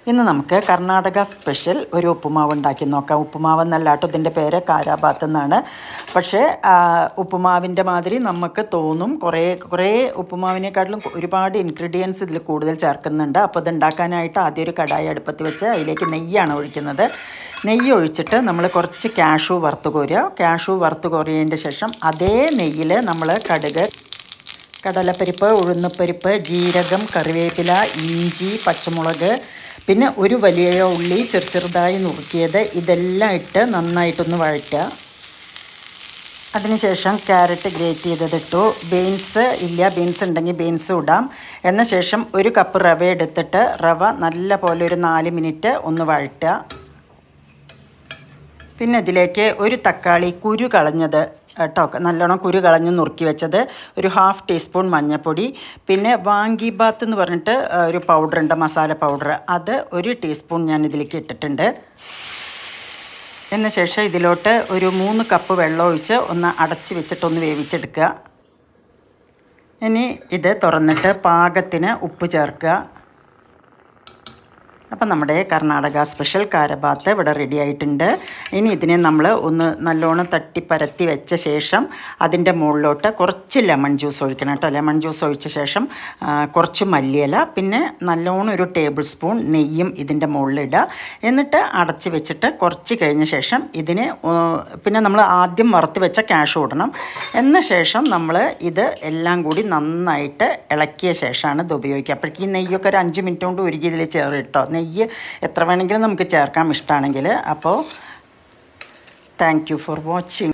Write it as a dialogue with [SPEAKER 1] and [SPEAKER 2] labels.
[SPEAKER 1] ഇന്ന് നമുക്ക് കർണാടക സ്പെഷ്യൽ ഒരു ഉപ്പുമാവ് ഉണ്ടാക്കി നോക്കാം. ഉപ്പുമാവ് എന്നല്ല കേട്ടോ, ഇതിൻ്റെ പേര് കാരാബാത്ത് എന്നാണ്. പക്ഷേ ഉപ്പുമാവിൻ്റെ മാതിരി നമുക്ക് തോന്നും. കുറേ ഉപ്പുമാവിനെക്കാട്ടിലും ഒരുപാട് ഇൻഗ്രീഡിയൻസ് ഇതിൽ കൂടുതൽ ചേർക്കുന്നുണ്ട്. അപ്പോൾ ഇത് ഉണ്ടാക്കാനായിട്ട് ആദ്യം ഒരു കടായി അടുപ്പത്ത് വെച്ച് അതിലേക്ക് നെയ്യാണ് ഒഴിക്കുന്നത്. നെയ്യ് ഒഴിച്ചിട്ട് നമ്മൾ കുറച്ച് കാഷ്യൂ വറുത്ത് കോരുക. കാഷ്യൂ വറുത്ത് കോരിയതിൻ്റെ ശേഷം അതേ നെയ്യിൽ നമ്മൾ കടുക്, കടലപ്പരിപ്പ്, ഉഴുന്നുപരിപ്പ്, ജീരകം, കറിവേപ്പില, ഇഞ്ചി, പച്ചമുളക്, പിന്നെ ഒരു വലിയ ഉള്ളി ചെറുതായി നുറുക്കിയത്, ഇതെല്ലാം ഇട്ട് നന്നായിട്ടൊന്ന് വഴറ്റുക. അതിനുശേഷം ക്യാരറ്റ് ഗ്രേറ്റ് ചെയ്തതിട്ടു. ബീൻസ് ഇല്ല, ബീൻസ് ഉണ്ടെങ്കിൽ ബീൻസും ഇടാം. എന്ന ശേഷം ഒരു കപ്പ് റവ എടുത്തിട്ട് റവ നല്ല പോലെ ഒരു 4 മിനിറ്റ് ഒന്ന് വഴറ്റുക. പിന്നെ ഇതിലേക്ക് ഒരു തക്കാളി കുരു കളഞ്ഞത് കേട്ടോ, നല്ലോണം കുരു കളഞ്ഞ് നുറുക്കി വെച്ചത്, ഒരു 1/2 ടീസ്പൂൺ മഞ്ഞൾപ്പൊടി, പിന്നെ വാങ്കിബാത്ത് എന്ന് പറഞ്ഞിട്ട് ഒരു പൗഡറുണ്ട്, മസാല പൗഡർ, അത് 1 ടീസ്പൂൺ ഞാൻ ഇതിലേക്ക് ഇട്ടിട്ടുണ്ട്. എന്ന ശേഷം ഇതിലോട്ട് ഒരു 3 കപ്പ് വെള്ളം ഒഴിച്ച് ഒന്ന് അടച്ച് വെച്ചിട്ടൊന്ന് വേവിച്ചെടുക്കുക. ഇനി ഇത് തുറന്നിട്ട് പാകത്തിന് ഉപ്പ് ചേർക്കുക. അപ്പം നമ്മുടെ കർണാടക സ്പെഷ്യൽ കാരാബാത്ത് ഇവിടെ റെഡി ആയിട്ടുണ്ട്. ഇനി ഇതിനെ നമ്മൾ ഒന്ന് നല്ലോണം തട്ടി പരത്തി വെച്ച ശേഷം അതിൻ്റെ മുകളിലോട്ട് കുറച്ച് ലെമൺ ജ്യൂസ് ഒഴിക്കണം കേട്ടോ. ലെമൺ ജ്യൂസ് ഒഴിച്ച ശേഷം കുറച്ച് മല്ലിയില, പിന്നെ നല്ലോണം ഒരു ടേബിൾ സ്പൂൺ നെയ്യും ഇതിൻ്റെ മുകളിലിടുക. എന്നിട്ട് അടച്ച് വെച്ചിട്ട് കുറച്ച് കഴിഞ്ഞ ശേഷം ഇതിനെ പിന്നെ നമ്മൾ ആദ്യം വറുത്ത് വെച്ച കാഷ്യൂ ഇടണം. എന്ന ശേഷം നമ്മൾ ഇത് എല്ലാം കൂടി നന്നായിട്ട് ഇളക്കിയ ശേഷമാണ് ഇത് ഉപയോഗിക്കുക. അപ്പോഴേക്കും ഈ നെയ്യൊക്കെ ഒരു 5 മിനിറ്റ് കൊണ്ട് ഉരുകി ഇതിൽ ചേർത്ത് കേട്ടോ. നെയ്യ് എത്ര വേണമെങ്കിലും നമുക്ക് ചേർക്കാം ഇഷ്ടമാണെങ്കിൽ. അപ്പോൾ താങ്ക് യു ഫോർ വാച്ചിങ്.